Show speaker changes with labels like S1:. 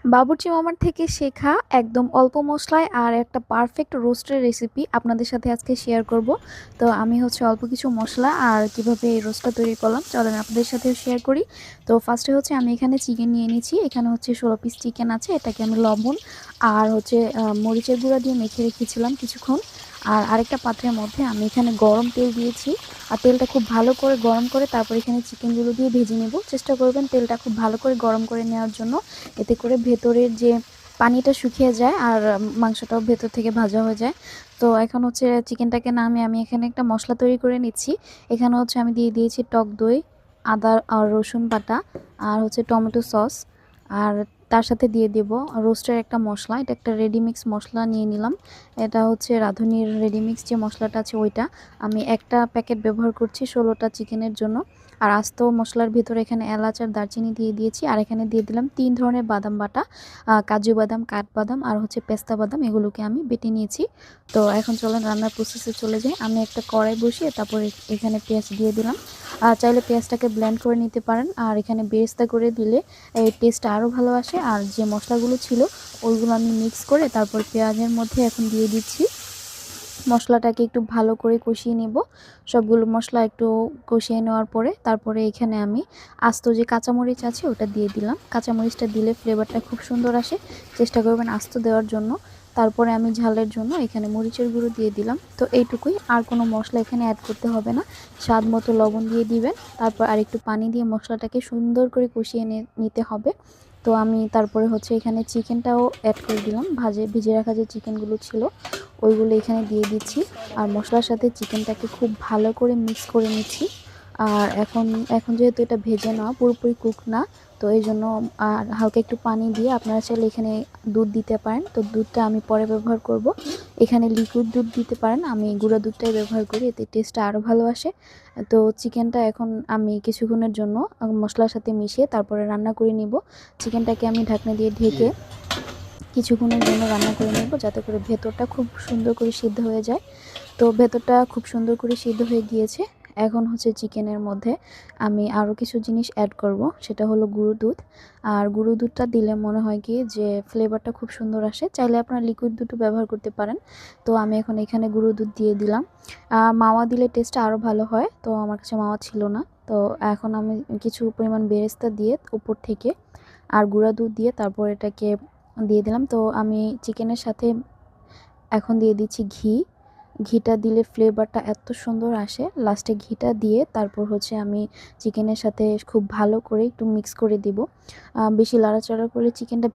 S1: বাবুর্চি মামার থেকে শেখা একদম অল্প মশলায় আর একটা পারফেক্ট রোস্টের রেসিপি আপনাদের সাথে আজকে শেয়ার করব। তো আমি অল্প কিছু মশলা আর কিভাবে এই রোস্টটা তৈরি করলাম চলেন আপনাদের সাথে শেয়ার করি। তো ফার্স্টে আমি এখানে চিকেন নিয়ে নিচ্ছি। এখানে 16 পিস চিকেন আছে। এটাকে আমি লবণ আর মরিচের গুঁড়া দিয়ে মেখে রেখেছিলাম কিছুক্ষণ। আর আরেকটা পাত্রের মধ্যে আমি এখানে গরম তেল দিয়েছি। আর তেলটা খুব ভালো করে গরম করে তারপর এখানে চিকেনগুলো দিয়ে ভেজে নেব। চেষ্টা করবেন তেলটা খুব ভালো করে গরম করে নেওয়ার জন্য, এতে করে ভেতরের যে পানিটা শুকিয়ে যায় আর মাংসটাও ভেতর থেকে ভাজা হয়ে যায়। তো এখন চিকেনটাকে নামিয়ে আমি এখানে একটা মশলা তৈরি করে নিচ্ছি। এখানে আমি দিয়ে দিয়েছি টক দই, আদা আর রসুন বাটা, আর টমেটো সস, আর তার সাথে দিয়ে দেব রোস্টের একটা মশলা। এটা একটা রেডিমিক্স মশলা নিয়ে নিলাম। এটা রাঁধুনির রেডিমিক্স যে মশলাটা আছে ওইটা। আমি একটা প্যাকেট ব্যবহার করছি 16টা চিকেনের জন্য। আর আস্ত মশলার ভিতরে এখানে এলাচ আর দারচিনি দিয়ে দিয়েছি। আর এখানে দিয়ে দিলাম 3 ধরনের বাদাম বাটা, কাজু বাদাম, কাঠবাদাম আর পেস্তা বাদাম। এগুলোকে আমি বেটে নিয়েছি। তো এখন চলেন রান্নার প্রসেসে চলে যাই। আমি একটা কড়াই বসিয়ে তারপর এখানে পেঁয়াজ দিয়ে দিলাম। চাইলে পেঁয়াজটাকে ব্লেন্ড করে নিতে পারেন, আর এখানে বেরেস্তা করে দিলে এই টেস্টটা আরও ভালো আসে। আর যে মশলাগুলো ছিল ওইগুলো আমি মিক্স করে তারপর পেঁয়াজের মধ্যে এখন দিয়ে দিচ্ছি। মশলাটাকে একটু ভালো করে কষিয়ে নেব। সবগুলো মশলা একটু কষিয়ে নেওয়ার পরে তারপরে এখানে আমি আস্ত যে কাঁচামরিচ আছে ওটা দিয়ে দিলাম। কাঁচামরিচটা দিলে ফ্লেভারটা খুব সুন্দর আসে। চেষ্টা করবেন আস্ত দেওয়ার জন্য। তারপরে আমি ঝালের জন্য এখানে মরিচের গুঁড়ো দিয়ে দিলাম। তো এইটুকুই, আর কোনো মশলা এখানে অ্যাড করতে হবে না। স্বাদ মতো লবণ দিয়ে দিবেন। তারপর আর একটু পানি দিয়ে মশলাটাকে সুন্দর করে কষিয়ে নিতে হবে। তো আমি তারপরে এখানে চিকেনটাও অ্যাড করে দিলাম। ভিজে রাখা যে চিকেনগুলো ছিল ওইগুলো এখানে দিয়ে দিচ্ছি। আর মশলার সাথে চিকেনটাকে খুব ভালো করে মিক্স করে নিচ্ছি। আর এখন এখন যেহেতু এটা ভেজে না, পুরোপুরি কুক না, তো এই জন্য আর হালকা একটু পানি দিয়ে আপনারা চাইলে এখানে দুধ দিতে পারেন। তো দুধটা আমি পরে ব্যবহার করব। এখানে লিকুইড দুধ দিতে পারেন, আমি গুঁড়া দুধটাই ব্যবহার করি, এতে টেস্টটা আরও ভালো আসে। তো চিকেনটা এখন আমি কিছুক্ষণের জন্য মশলার সাথে মিশিয়ে তারপরে রান্না করে নিব। চিকেনটাকে আমি ঢাকনা দিয়ে ঢেকে কিছুক্ষণের জন্য রান্না করে নেব, যাতে করে ভেতরটা খুব সুন্দর করে সিদ্ধ হয়ে যায়। তো ভেতরটা খুব সুন্দর করে সিদ্ধ হয়ে গিয়েছে। এখন চিকেনের মধ্যে আমি আরও কিছু জিনিস অ্যাড করব, সেটা হলো গুঁড়ো দুধ। আর গুঁড়ো দুধটা দিলে মনে হয় কি যে ফ্লেভারটা খুব সুন্দর আসে। চাইলে আপনারা লিকুইড দুধও ব্যবহার করতে পারেন। তো আমি এখন এখানে গুঁড়ো দুধ দিয়ে দিলাম। মাওয়া দিলে টেস্টটা আরও ভালো হয়, তো আমার কাছে মাওয়া ছিল না। তো এখন আমি কিছু পরিমাণ বেরেস্তা দিয়ে উপর থেকে আর গুঁড়া দুধ দিয়ে তারপর এটাকে দিয়ে দিলাম। তো আমি চিকেনের সাথে এখন দিয়ে দিচ্ছি ঘি। ঘিটা দিলে ফ্লেভারটা এত সুন্দর আসে। লাস্টে ঘিটা দিয়ে তারপর আমি চিকেনের সাথে খুব ভালো করে একটু মিক্স করে দিব। বেশি লাড়াচাড়া করলে চিকেনটা